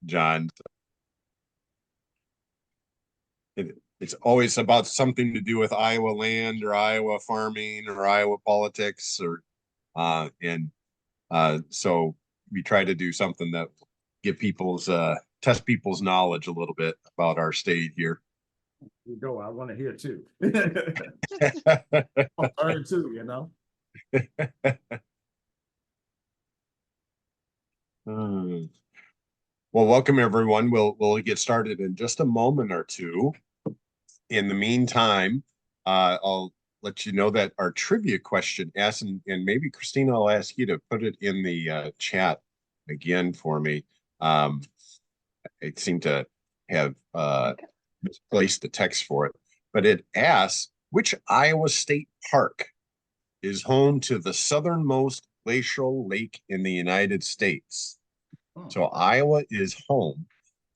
John. It's always about something to do with Iowa land or Iowa farming or Iowa politics or and so we try to do something that get people's test people's knowledge a little bit about our state here. You go, I want to hear too. I'm learning too, you know. Well, welcome everyone. We'll get started in just a moment or two. In the meantime, I'll let you know that our trivia question asked, and maybe Christina, I'll ask you to put it in the chat again for me. I seem to have misplaced the text for it, but it asks, which Iowa State Park is home to the southernmost glacial lake in the United States? So Iowa is home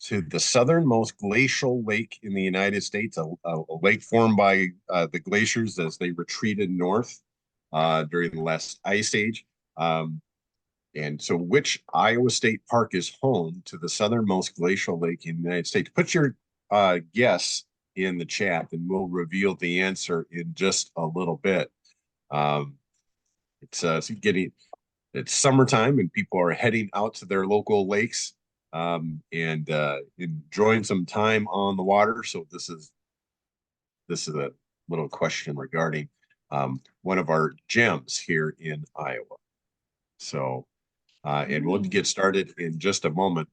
to the southernmost glacial lake in the United States, a lake formed by the glaciers as they retreated north during the last ice age. And so which Iowa State Park is home to the southernmost glacial lake in the United States? Put your guess in the chat and we'll reveal the answer in just a little bit. It's summertime and people are heading out to their local lakes and enjoying some time on the water. So this is a little question regarding one of our gems here in Iowa. So and we'll get started in just a moment.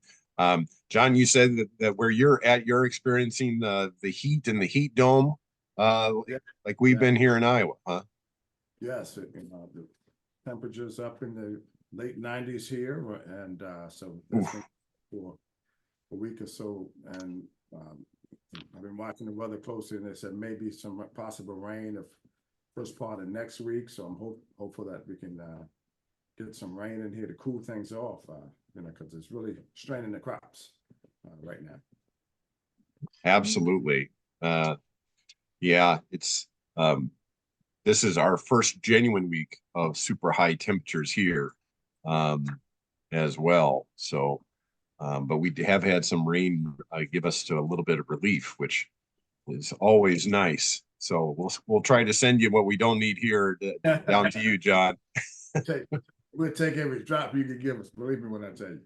John, you said that where you're at, you're experiencing the heat in the heat dome, like we've been here in Iowa, huh? Yes, the temperatures up in the late 90s here, and so that's been for a week or so. And I've been watching the weather closely, and they said maybe some possible rain of first part of next week. So I'm hopeful that we can get some rain in here to cool things off, because it's really straining the crops right now. Absolutely. Yeah, it's this is our first genuine week of super high temperatures here as well. So, but we have had some rain give us to a little bit of relief, which is always nice. So we'll try to send you what we don't need here down to you, John. We'll take every drop you can give us. Believe me when I tell you.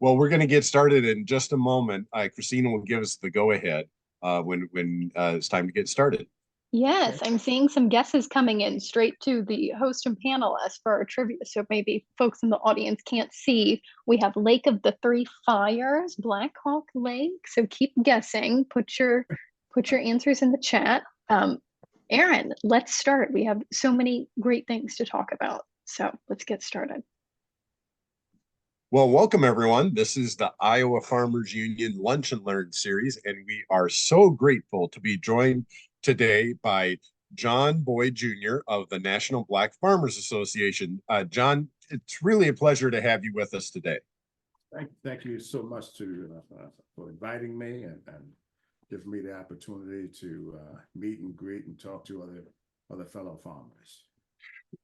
Well, we're going to get started in just a moment. Christina will give us the go-ahead when it's time to get started. Yes, I'm seeing some guesses coming in straight to the host and panelists for our trivia. So maybe folks in the audience can't see. We have Lake of the Three Fires, Black Hawk Lake. So keep guessing. Put your answers in the chat. Aaron, let's start. We have so many great things to talk about. So let's get started. Well, welcome everyone. This is the Iowa Farmers Union Lunch and Learn series, and we are so grateful to be joined today by John Boyd Jr. of the National Black Farmers Association. John, it's really a pleasure to have you with us today. Thank you so much for inviting me and giving me the opportunity to meet and greet and talk to other fellow farmers.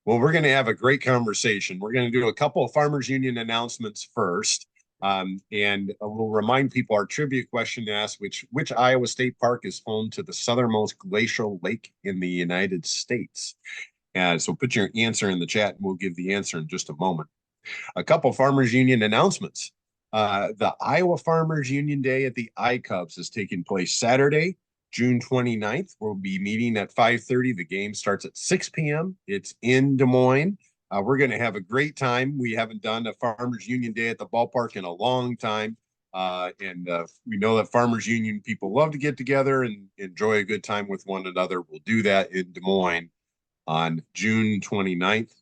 Well, we're going to have a great conversation. We're going to do a couple of Farmers Union announcements first. And we'll remind people our trivia question asks, which Iowa State Park is home to the southernmost glacial lake in the United States? And so put your answer in the chat and we'll give the answer in just a moment. A couple of Farmers Union announcements. The Iowa Farmers Union Day at the iCubs is taking place Saturday, June 29th. We'll be meeting at 5:30. The game starts at 6 p.m. It's in Des Moines. We're going to have a great time. We haven't done a Farmers Union Day at the ballpark in a long time. And we know that Farmers Union people love to get together and enjoy a good time with one another. We'll do that in Des Moines on June 29th.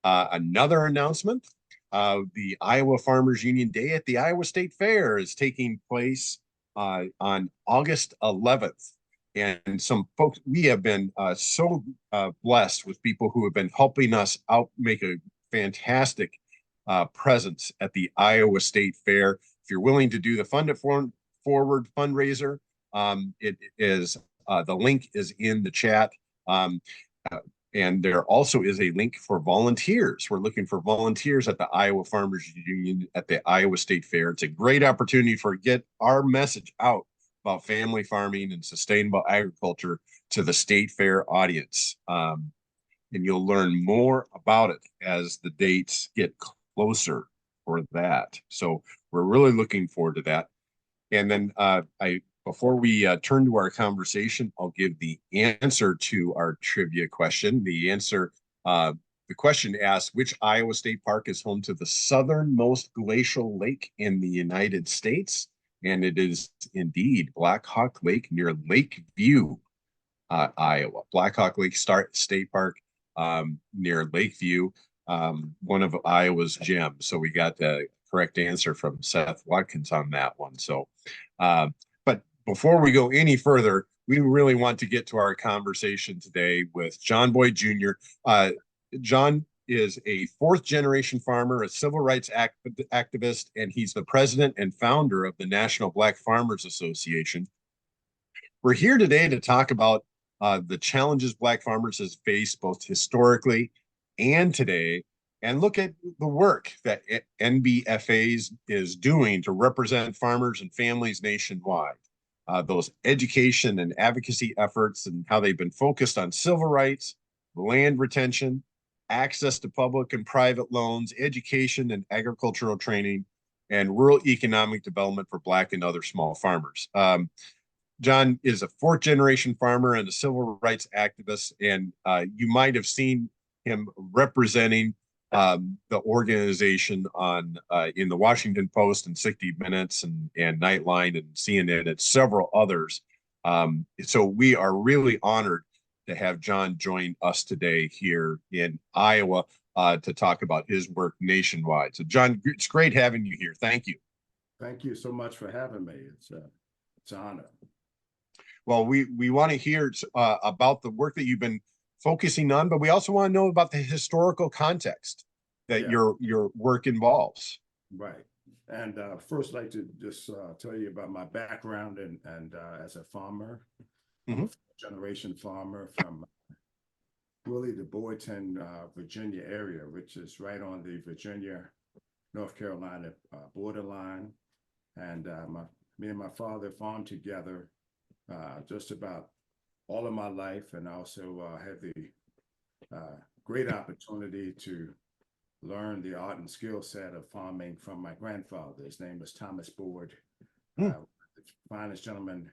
Another announcement, the Iowa Farmers Union Day at the Iowa State Fair is taking place on August 11th. And some folks, we have been so blessed with people who have been helping us out, make a fantastic presence at the Iowa State Fair. If you're willing to do the Fund It Forward fundraiser, it is the link is in the chat. And there also is a link for volunteers. We're looking for volunteers at the Iowa Farmers Union at the Iowa State Fair. It's a great opportunity for get our message out about family farming and sustainable agriculture to the state fair audience. And you'll learn more about it as the dates get closer for that. So we're really looking forward to that. And then before we turn to our conversation, I'll give the answer to our trivia question. The question asks, which Iowa State Park is home to the southernmost glacial lake in the United States? And it is indeed Black Hawk Lake near Lakeview, Iowa. Black Hawk Lake State Park near Lakeview, one of Iowa's gems. So we got the correct answer from Seth Watkins on that one. So, but before we go any further, we really want to get to our conversation today with John Boyd Jr. John is a fourth generation farmer, a civil rights activist, and he's the president and founder of the National Black Farmers Association. We're here today to talk about the challenges Black farmers has faced both historically and today, and look at the work that NBFA is doing to represent farmers and families nationwide. Those education and advocacy efforts and how they've been focused on civil rights, land retention, access to public and private loans, education and agricultural training, and rural economic development for Black and other small farmers. John is a fourth generation farmer and a civil rights activist, and you might have seen him representing the organization on in the Washington Post and 60 Minutes and Nightline and CNN and several others. So we are really honored to have John join us today here in Iowa to talk about his work nationwide. So John, it's great having you here. Thank you. Thank you so much for having me. It's an honor. Well, we want to hear about the work that you've been focusing on, but we also want to know about the historical context that your work involves. Right. And first, I'd like to just tell you about my background and as a farmer, generation farmer from really the Boydton, Virginia area, which is right on the Virginia, North Carolina borderline. And me and my father farmed together just about all of my life, and also had the great opportunity to learn the art and skill set of farming from my grandfather. His name was Thomas Boyd, the finest gentleman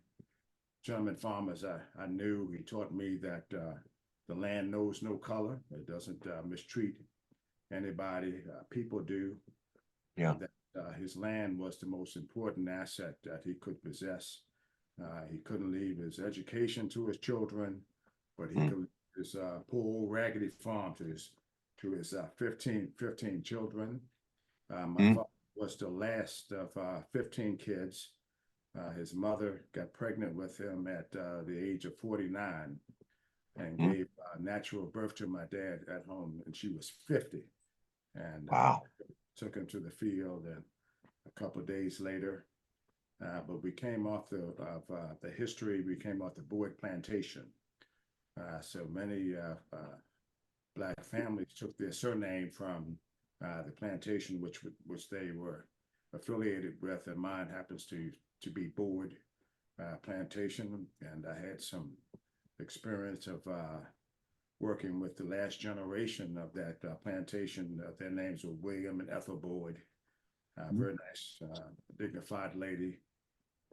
farmers I knew. He taught me that the land knows no color. It doesn't mistreat anybody. People do. Yeah. That his land was the most important asset that he could possess. He couldn't leave his education to his children, but he could leave his poor old raggedy farm to his 15 children. My father was the last of 15 kids. His mother got pregnant with him at the age of 49 and gave natural birth to my dad at home, and she was 50. And took him to the field, and a couple of days later, but we came off the history, we came off the Boyd plantation. So many Black families took their surname from the plantation, which they were affiliated with, and mine happens to be Boyd plantation. And I had some experience of working with the last generation of that plantation. Their names were William and Ethel Boyd. Very nice, dignified lady,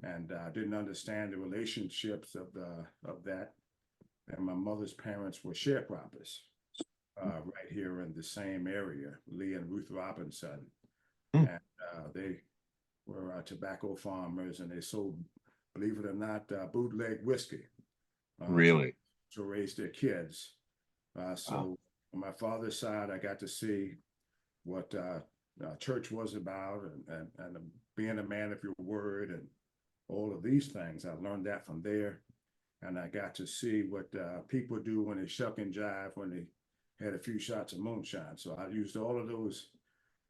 and didn't understand the relationships of that. And my mother's parents were sharecroppers right here in the same area, Lee and Ruth Robinson, and they were Tobacco farmers, and they sold, believe it or not, bootleg whiskey. Really? To raise their kids. So on my father's side, I got to see what church was about, and being a man of your word, and all of these things. I learned that from there, and I got to see what people do when they shuck and jive when they had a few shots of moonshine. So I used all of those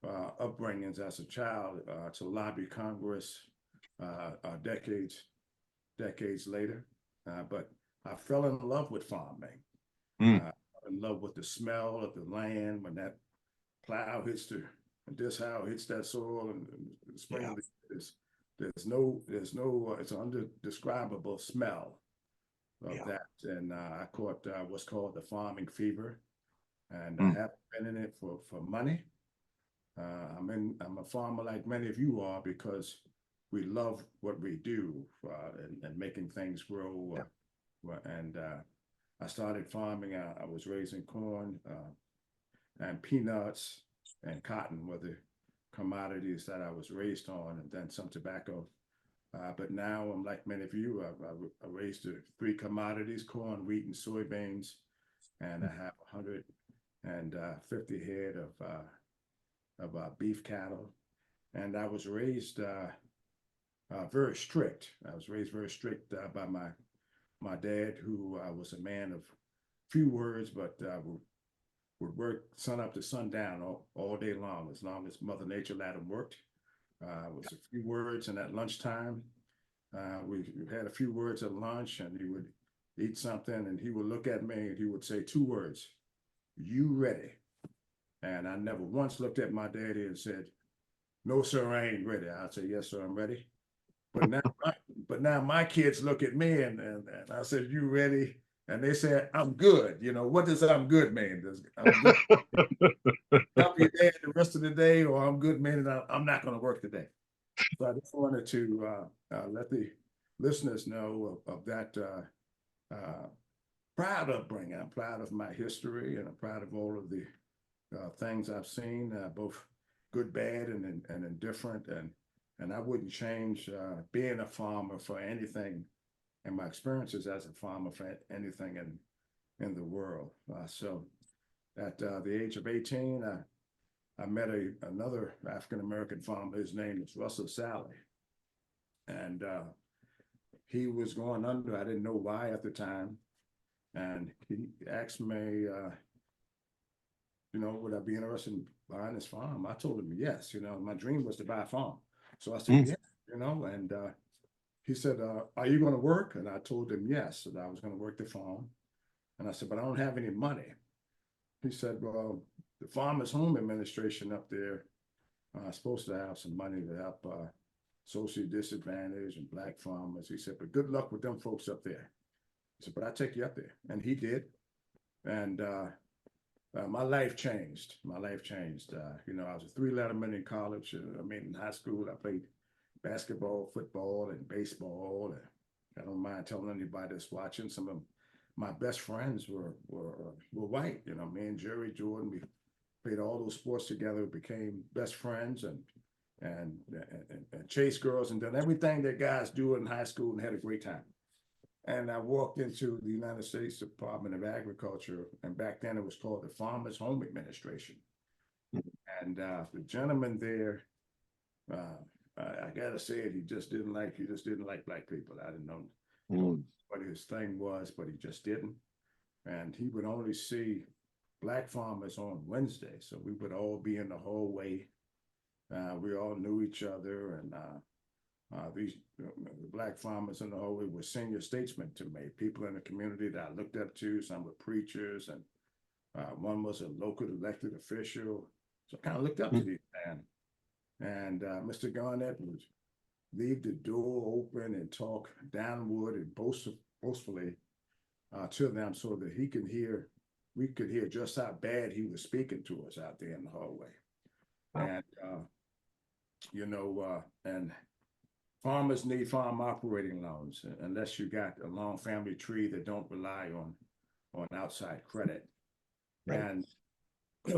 upbringings as a child to lobby Congress decades later. But I fell in love with farming. In in love with the smell of the land when that plow hits this how it hits that soil and the spring. Yeah. There's no, it's an undescribable smell of Yeah. that. And I caught what's called the farming fever, and Mm. I haven't been in it for money. I'm a farmer like many of you are because we love what we do and making things grow. And I started farming. I was raising corn and peanuts and cotton were the commodities that I was raised on, and then some tobacco. But now I'm like many of you. I raised the three commodities: corn, wheat, and soybeans, and I have 150 head of beef cattle. And I was raised very strict. I was raised very strict by my dad, who was a man of few words, but would work sun up to sundown all day long as Mother Nature let him work. It was a few words, and at lunchtime, we had a few words at lunch, and he would eat something, and he would look at me, and he would say two words: "You ready?" And I never once looked at my daddy and said, "No, sir, I ain't ready." I'd say, "Yes, sir, I'm ready." But now my kids look at me and I said, "You ready?" And they said, "I'm good." You know, what does "I'm good" mean? Does I'm good help your dad the rest of the day, or I'm good meaning I'm not going to work today? So I just wanted to let the listeners know of that proud upbringing. I'm proud of my history, and I'm proud of all of the things I've seen, both good, bad, and indifferent. And I wouldn't change being a farmer for anything, and my experiences as a farmer for anything in the world. So at the age of 18, I met another African-American farmer. His name is Russell Sally. And he was going under. I didn't know why at the time. And he asked me, would I be interested in buying this farm? I told him yes. My dream was to buy a farm. So I said, yeah, and he said, are you going to work? And I told him yes, that I was going to work the farm. And I said, but I don't have any money. He said, well, the Farmers Home Administration up there is supposed to have some money to help socially disadvantaged and Black farmers. He said, but good luck with them folks up there. He said, but I'll take you up there. And he did. And my life changed. My life changed. I was a three-letterman in college. In high school, I played basketball, football, and baseball. And I don't mind telling anybody that's watching. Some of my best friends were white. Me and Jerry Jordan, we played all those sports together, became best friends, and chased girls, and done everything that guys do in high school, and had a great time. And I walked into the United States Department of Agriculture, and back then it was called the Farmers Home Administration. And the gentleman there, I gotta say it, he just didn't like Black people. I didn't know what his thing was, but he just didn't. And he would only see Black farmers on Wednesday, so we would all be in the hallway. We all knew each other, and these Black farmers in the hallway were senior statesmen to me, people in the community that I looked up to. Some were preachers, and one was a local elected official. So I kind of looked up to these men. And Mr. Garnett would leave the door open and talk downward and boastfully to them, so that we could hear just how bad he was speaking to us out there in the hallway. Wow. And farmers need farm operating loans unless you got a long family tree that don't rely on outside credit. Right. And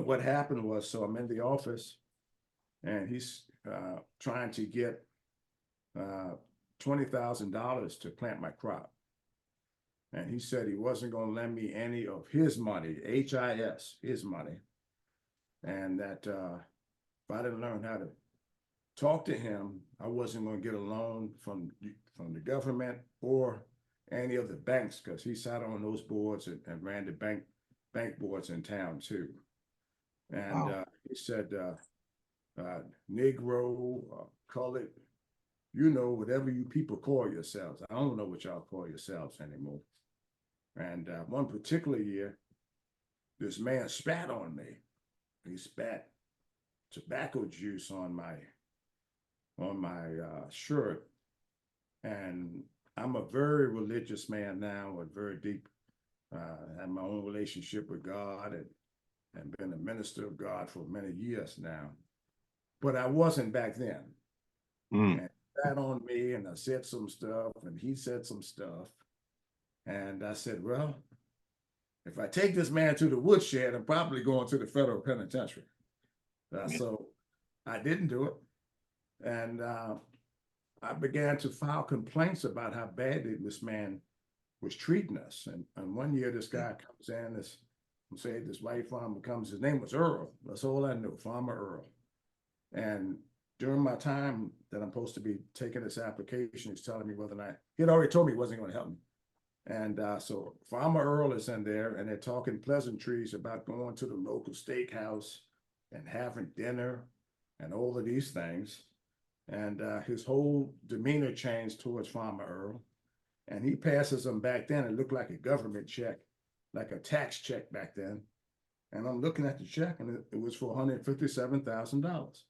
what happened was, so I'm in the office, and he's trying to get $20,000 to plant my crop. And he said he wasn't going to lend me any of his money, his money, and that if I didn't learn how to talk to him, I wasn't going to get a loan from the government or any of the banks, because he sat on those boards and ran the bank boards in town too. And wow. He said, Negro, colored, whatever you people call yourselves. I don't know what y'all call yourselves anymore. And one particular year, this man spat on me. He spat tobacco juice on my shirt. And I'm a very religious man now, a very deep, have my own relationship with God, and been a minister of God for many years now. But I wasn't back then. Mm. And he spat on me, and I said some stuff, and he said some stuff. And I said, well, if I take this man to the woodshed, I'm probably going to the federal penitentiary. So I didn't do it. And I began to file complaints about how badly this man was treating us. And one year, this guy comes in, this white farmer comes, his name was Earl. That's all I knew, Farmer Earl. And during my time that I'm supposed to be taking this application, he's telling me whether or not, he had already told me he wasn't going to help me. And so Farmer Earl is in there, and they're talking pleasantries about going to the local steakhouse and having dinner and all of these things. And his whole demeanor changed towards Farmer Earl. And he passes them back then. It looked like a government check, like a tax check back then. And I'm looking at the check, and it was for $157,000.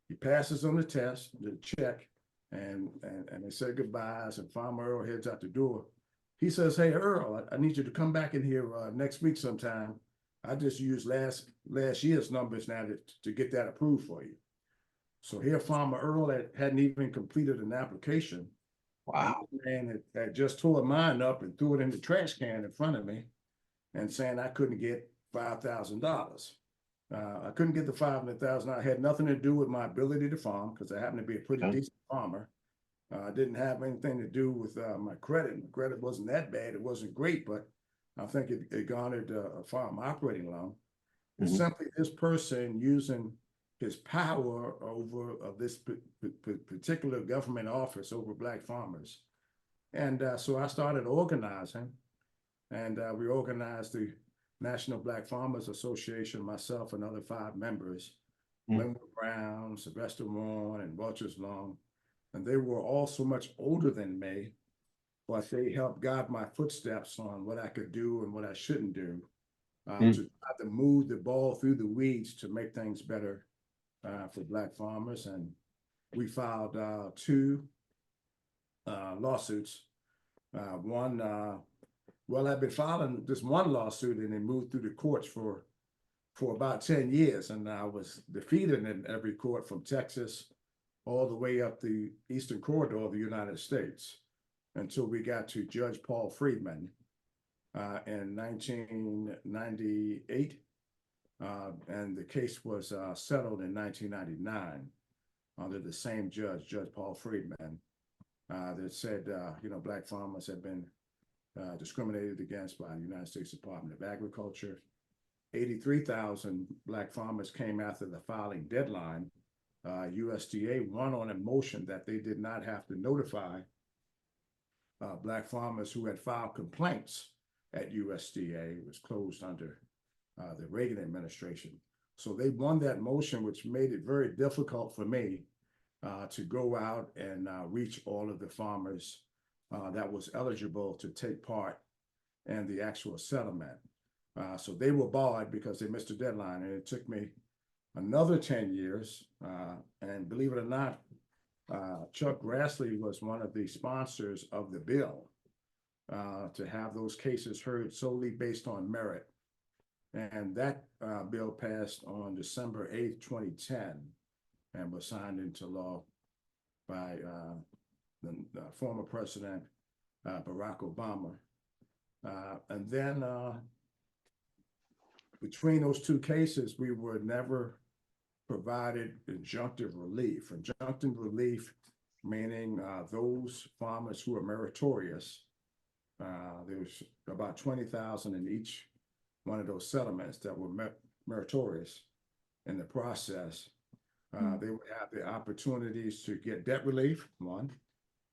He passes on the check, and they say goodbyes, and Farmer Earl heads out the door. He says, hey, Earl, I need you to come back in here next week sometime. I just used last year's numbers now to get that approved for you. So here, Farmer Earl hadn't even completed an application. Wow. And had just tore mine up and threw it in the trash can in front of me, and saying I couldn't get $5,000. I couldn't get the $500,000. I had nothing to do with my ability to farm, because I happened to be a pretty decent farmer. I didn't have anything to do with my credit. My credit wasn't that bad. It wasn't great, but I think it garnered a farm operating loan. It's simply this person using his power over this particular government office over Black farmers. And so I started organizing, and we organized the National Black Farmers Association, myself and other 5 members, Linwood Brown, Sylvester Warren, and Walters Long. And they were all so much older than me, but they helped guide my footsteps on what I could do and what I shouldn't do, to try to move the ball through the weeds to make things better for Black farmers. And we filed 2 lawsuits. I've been filing this one lawsuit, and it moved through the courts for about 10 years. And I was defeated in every court from Texas all the way up the Eastern Corridor of the United States, until we got to Judge Paul Friedman in 1998. And the case was settled in 1999 under the same judge, Judge Paul Friedman, that said, Black farmers have been discriminated against by the United States Department of Agriculture. 83,000 Black farmers came after the filing deadline. USDA won on a motion that they did not have to notify Black farmers who had filed complaints at USDA. It was closed under the Reagan administration. So they won that motion, which made it very difficult for me to go out and reach all of the farmers that was eligible to take part in the actual settlement. So they were barred because they missed the deadline, and it took me another 10 years. And believe it or not, Chuck Grassley was one of the sponsors of the bill to have those cases heard solely based on merit. And that bill passed on December 8th, 2010, and was signed into law by the former President Barack Obama. And then between those 2 cases, we were never provided injunctive relief. Injunctive relief meaning those farmers who are meritorious. There was about 20,000 in each one of those settlements that were meritorious in the process. They would have the opportunities to get debt relief, 1,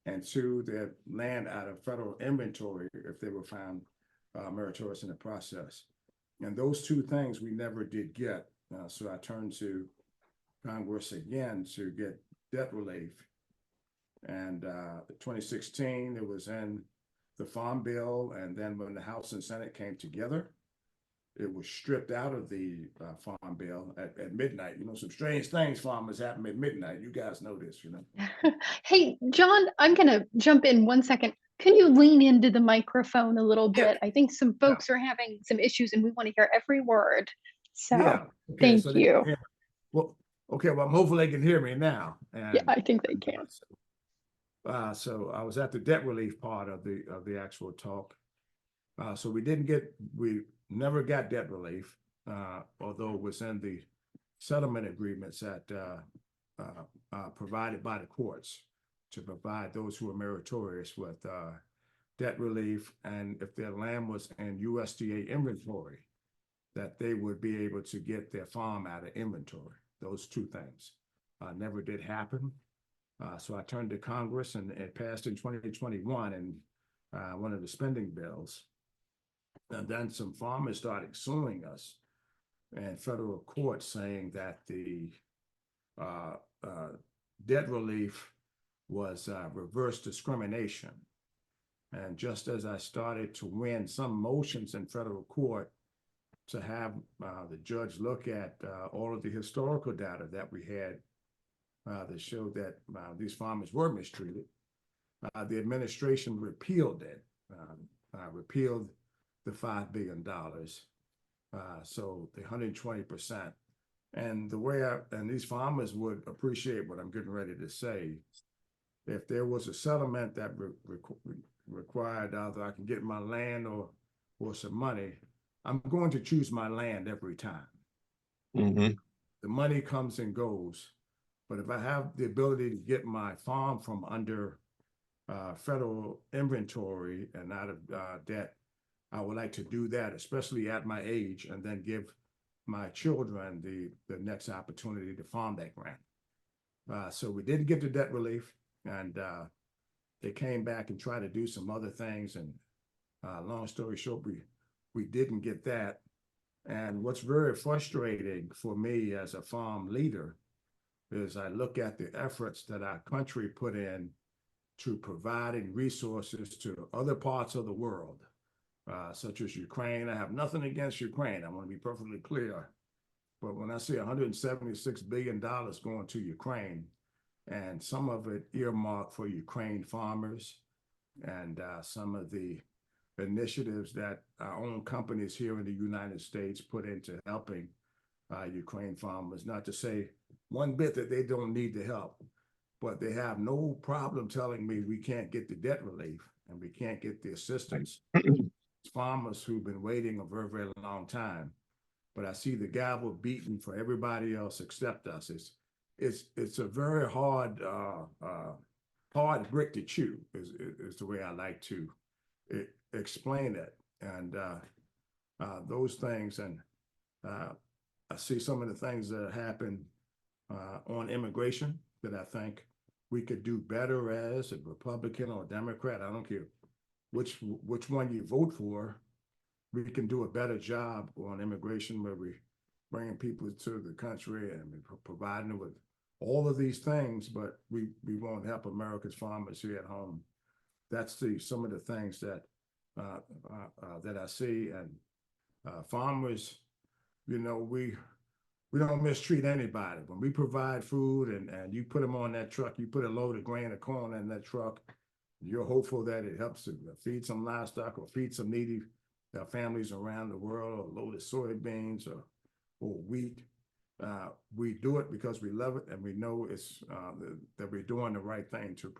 and 2, their land out of federal inventory if they were found meritorious in the process. And those 2 things we never did get. So I turned to Congress again to get debt relief. And 2016, it was in the Farm Bill. And then when the House and Senate came together, it was stripped out of the farm bill at midnight. You know, some strange things farmers happen at midnight. You guys know this, you know. Hey, John, I'm gonna jump in 1 second. Can you lean into the microphone a little Yeah. bit? I think some Yeah. folks are having some issues and we want to hear every word. So Yeah. Okay. thank So you. well, okay. Well, hopefully they can hear me now. Yeah, I think they can. So I was at the debt relief part of the actual talk. So we never got debt relief, although it was in the settlement agreements that provided by the courts to provide those who are meritorious with debt relief, and if their land was in USDA inventory, that they would be able to get their farm out of inventory. Those two things never did happen. So I turned to Congress, and it passed in 2021 and one of the spending bills. And then some farmers started suing us in federal court, saying that the debt relief was reverse discrimination. And just as I started to win some motions in federal court to have the judge look at all of the historical data that we had that showed that these farmers were mistreated, the administration repealed it, repealed the $5 billion. So the 120%. And the way and these farmers would appreciate what I'm getting ready to say. If there was a settlement that required either I can get my land or some money, I'm going to choose my land every time. Mm-hmm. The money comes and goes, but if I have the ability to get my farm from under federal inventory and out of debt, I would like to do that, especially at my age, and then give my children the next opportunity to farm that ground. So we didn't get the debt relief, and they came back and tried to do some other things. And long story short, we didn't get that. And what's very frustrating for me as a farm leader is I look at the efforts that our country put in to providing resources to other parts of the world, such as Ukraine. I have nothing against Ukraine. I want to be perfectly clear. But when I see $176 billion going to Ukraine, and some of it earmarked for Ukraine farmers, and some of the initiatives that our own companies here in the United States put into helping Ukraine farmers, not to say one bit that they don't need the help, but they have no problem telling me we can't get the debt relief and we can't get the assistance. Farmers who've been waiting a very, very long time, but I see the gavel beaten for everybody else except us. It's a very hard brick to chew is the way I like to explain it. And those things, and I see some of the things that happen on immigration that I think we could do better as a Republican or a Democrat. I don't care which one you vote for. We can do a better job on immigration, where we bringing people to the country and providing them with all of these things, but we won't help America's farmers here at home. That's some of the things that that I see. And farmers, you know, we don't mistreat anybody. When we provide food and you put them on that truck, you put a load of grain or corn in that truck, you're hopeful that it helps to feed some livestock or feed some needy families around the world, or a load of soybeans or wheat. We do it because we love it, and we know it's that we're doing the right thing to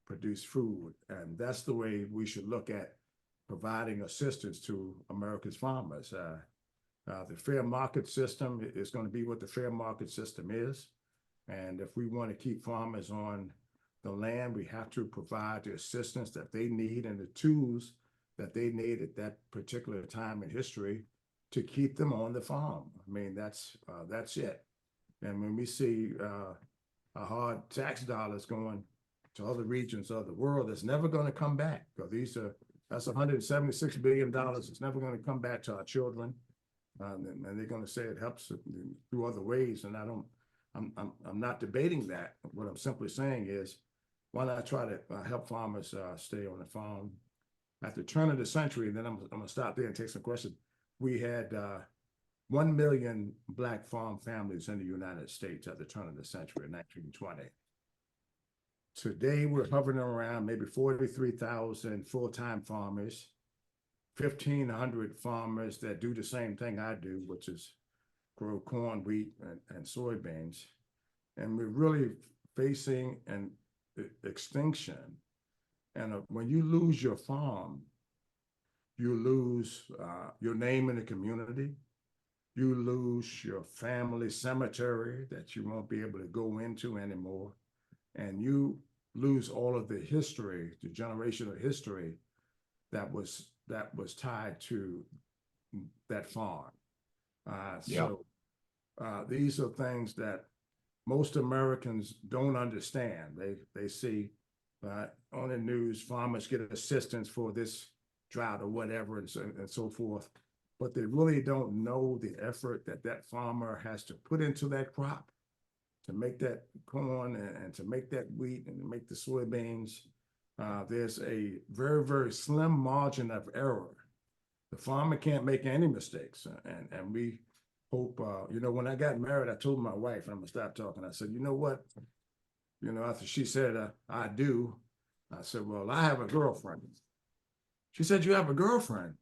produce food. And that's the way we should look at providing assistance to America's farmers. The fair market system is going to be what the fair market system is. And if we want to keep farmers on the land, we have to provide the assistance that they need and the tools that they need at that particular time in history to keep them on the farm. I mean, that's it. And when we see a hard tax dollars going to other regions of the world, it's never going to come back, because that's $176 billion. It's never going to come back to our children. And they're going to say it helps through other ways. And I'm not debating that. What I'm simply saying is, why not try to help farmers stay on the farm? At the turn of the century, and then I'm going to stop there and take some questions. we had 1 million Black farm families in the United States at the turn of the century in 1920. Today, we're hovering around maybe 43,000 full-time farmers, 1,500 farmers that do the same thing I do, which is grow corn, wheat, and soybeans. And we're really facing an extinction. And when you lose your farm, you lose your name in the community. You lose your family cemetery that you won't be able to go into anymore. And you lose all of the history, the generational history that was tied to that farm. So these are things that most Americans don't understand. They see on the news, farmers get assistance for this drought or whatever, and so forth. But they really don't know the effort that that farmer has to put into that crop to make that corn and to make that wheat and to make the soybeans. There's a very, very slim margin of error. The farmer can't make any mistakes. And we hope, when I got married, I told my wife, I'm gonna stop talking. I said, you know what? After she said, I do, I said, well, I have a girlfriend. She said, you have a girlfriend?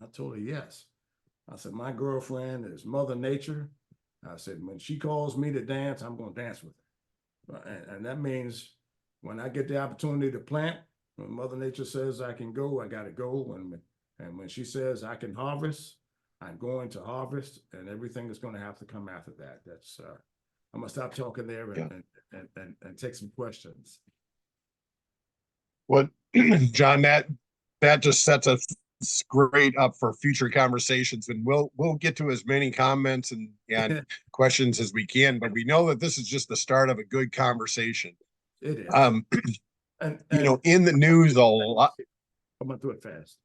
I told her, yes. I said, my girlfriend is Mother Nature. I said, when she calls me to dance, I'm going to dance with her. And that means when I get the opportunity to plant, when Mother Nature says I can go, I got to go. And when she says I can harvest, I'm going to harvest, and everything is going to have to come after that. That's I'm going to stop talking there and take some questions. Well, John, that just sets us great up for future conversations, and we'll get to as many comments and questions as we can, but we know that this is just the start of a good conversation. It is. In the news a lot. I'm gonna do it fast.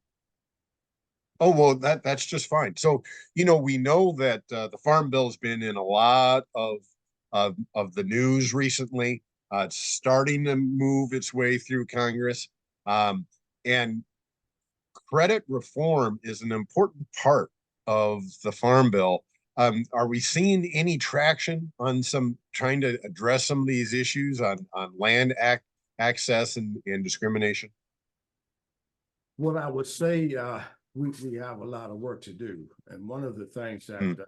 Oh, well, that's just fine. So, we know that the Farm Bill has been in a lot of the news recently. It's starting to move its way through Congress, and credit reform is an important part of the Farm Bill. Are we seeing any traction on trying to address some of these issues on land access and discrimination? Well, I would say we have a lot of work to do. And one of the things that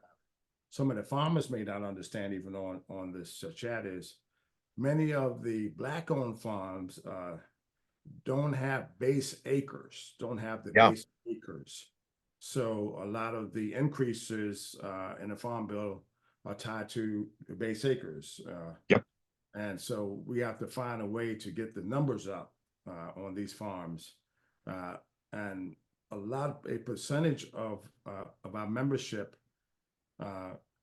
some of the farmers may not understand even on this chat is many of the Black-owned farms don't have base acres, base acres. So a lot of the increases in the Farm Bill are tied to the base acres. And so we have to find a way to get the numbers up on these farms. And a percentage of our membership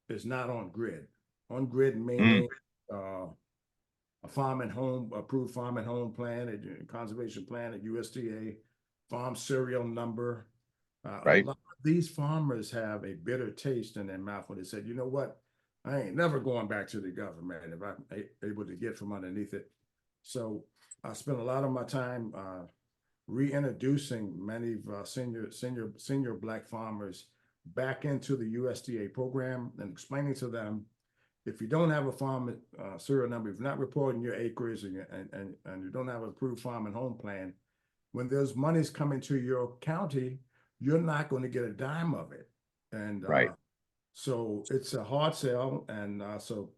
is not on grid. On grid meaning a farm and home, approved farm and home plan, a conservation plan, a USDA farm serial number. Right. A lot of these farmers have a bitter taste in their mouth when they said, you know what, I ain't never going back to the government if I'm able to get from underneath it. So I spent a lot of my time reintroducing many of senior Black farmers back into the USDA program and explaining to them, if you don't have a farm serial number, if you're not reporting your acres and you don't have an approved farm and home plan, when those monies coming to your county, you're not going to get a dime of it. And so it's a hard sell. And so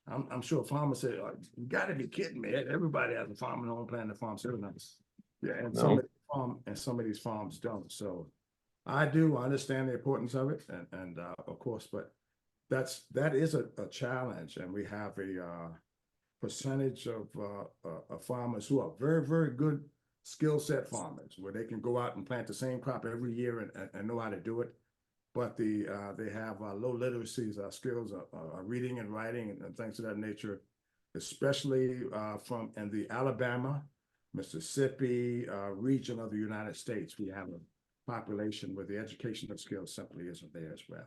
I'm sure farmers say, oh, you got to be kidding me. Everybody has a farm and home plan and farm serial numbers. Yeah, and some of these farms don't. So I understand the importance of it, and of course, but that is a challenge, and we have a percentage of farmers who are very, very good skill set farmers, where they can go out and plant the same crop every year and know how to do it, but they have low literacy skills, reading and writing and things of that nature, especially from in the Alabama, Mississippi region of the United States. We have a population where the educational skills simply isn't there as well.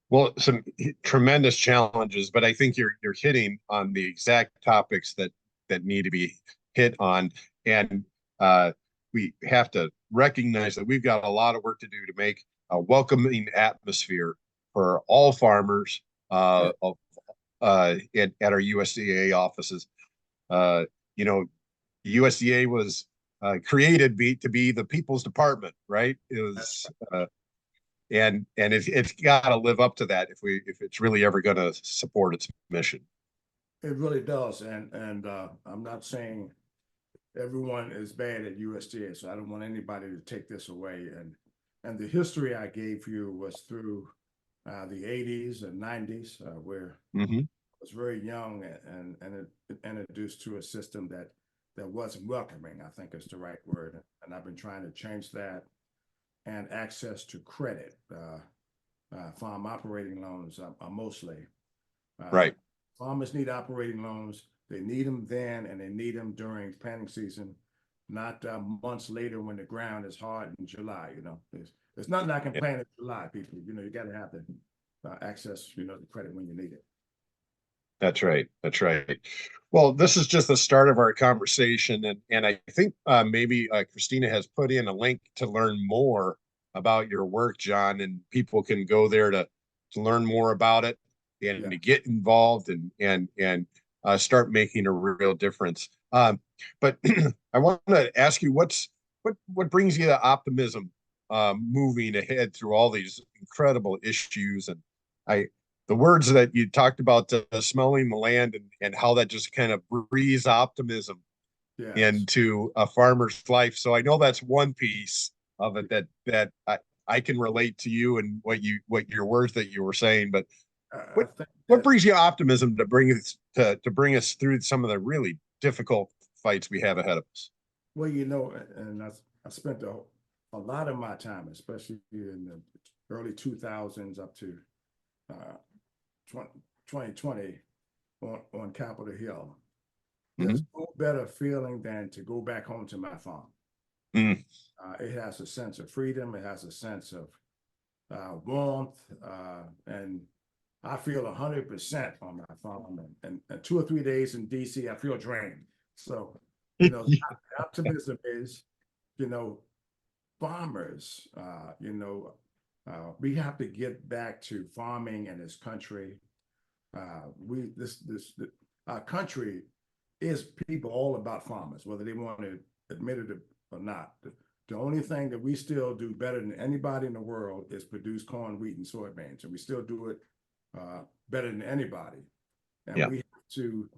Well, some tremendous challenges, but I think you're hitting on the exact topics that need to be hit on, and we have to recognize that we've got a lot of work to do to make a welcoming atmosphere for all farmers at our USDA offices. You know, USDA was created to be the people's department, right? It was, and it's got to live up to that if it's really ever going to support its mission. It really does, and I'm not saying everyone is bad at USDA, so I don't want anybody to take this away. And the history I gave you was through the 80s and 90s, where I was very young and introduced to a system that wasn't welcoming, I think is the right word. And I've been trying to change that, and access to credit. Farm operating loans are mostly. Right. Farmers need operating loans. They need them then, and they need them during planting season, not months later when the ground is hard in July. You know, there's nothing I can plant in July, people. You know, you got to have the access, you know, the credit when you need it. That's right. That's right. Well, this is just the start of our conversation, and I think maybe Christina has put in a link to learn more about your work, John, and people can go there to learn more about it and to get involved and start making a real difference. But I want to ask you, what brings you to optimism, moving ahead through all these incredible issues? And the words that you talked about, smelling the land, and how that just kind of breathes optimism into a farmer's life. So I know that's one piece of it that I can relate to you and what your words that you were saying. But what brings you optimism to bring us through some of the really difficult fights we have ahead of us? Well, you know, and I spent a lot of my time, especially in the early 2000s up to 2020 on Capitol Hill. There's no better feeling than to go back home to my farm. It has a sense of freedom. It has a sense of warmth, and I feel 100% on my farm. And 2 or 3 days in DC, I feel drained. So, you know, optimism is, you know, farmers, you know, we have to get back to farming in this country. Our country is people all about farmers, whether they want to admit it or not. The only thing that we still do better than anybody in the world is produce corn, wheat, and soybeans, and we still do it better than anybody. And we have to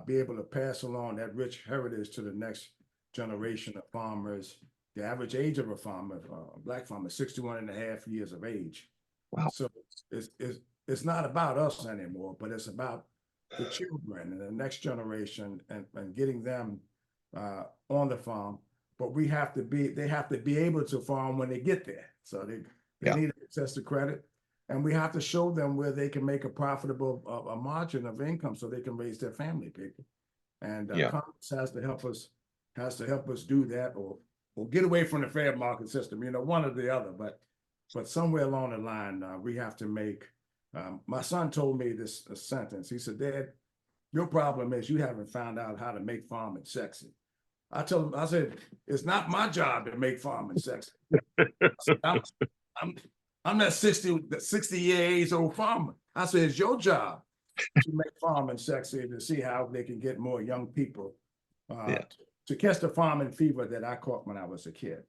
be able to pass along that rich heritage to the next generation of farmers. The average age of a farmer, black farmer, 61 and a half years of age. Wow. So it's not about us anymore, but it's about the children and the next generation and getting them on the farm. But they have to be able to farm when they get there. So they need access to credit. And we have to show them where they can make a profitable a margin of income so they can raise their family, people. And Congress has to help us do that, or get away from the fair market system, you know, one or the other. But somewhere along the line, we have to make. My son told me this sentence. He said, "Dad, your problem is you haven't found out how to make farming sexy." I told him, I said, "It's not my job to make farming sexy. I'm that 60-year age old farmer." I said, "It's your job to make farming sexy, to see how they can get more young people to catch the farming fever that I caught when I was a kid."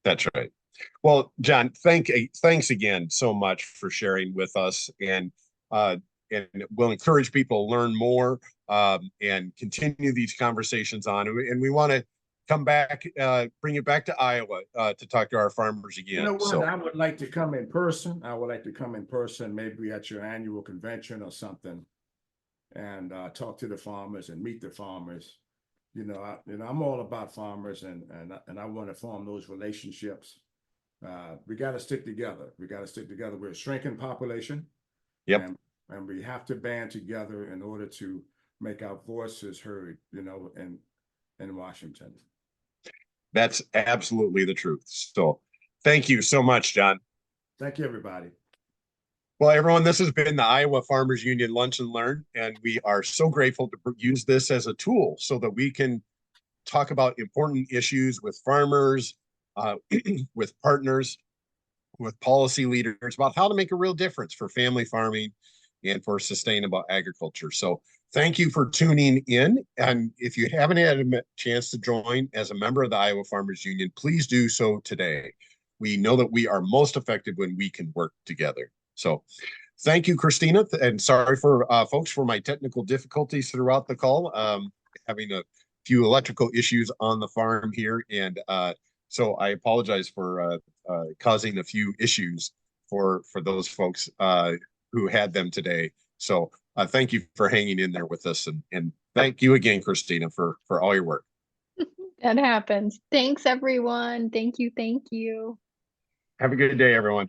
That's right. Well, John, thanks again so much for sharing with us, and we'll encourage people to learn more and continue these conversations on. And we want to come back, bring it back to Iowa to talk to our farmers again. You know what? I would like to come in person. Maybe at your annual convention or something, and talk to the farmers and meet the farmers. You know, I'm all about farmers, and I want to form those relationships. We got to stick together. We're a shrinking population. And we have to band together in order to make our voices heard, you know, in Washington. That's absolutely the truth. So thank you so much, John. Thank you, everybody. Well, everyone, this has been the Iowa Farmers Union Lunch and Learn, and we are so grateful to use this as a tool so that we can talk about important issues with farmers, with partners, with policy leaders about how to make a real difference for family farming and for sustainable agriculture. So thank you for tuning in. And if you haven't had a chance to join as a member of the Iowa Farmers Union, please do so today. We know that we are most effective when we can work together. So thank you, Christina. And sorry for folks for my technical difficulties throughout the call. Having a few electrical issues on the farm here. And so I apologize for causing a few issues for those folks who had them today. So thank you for hanging in there with us. And thank you again, Christina, for all your work. That happens. Thanks, everyone. Thank you. Thank you. Have a good day, everyone.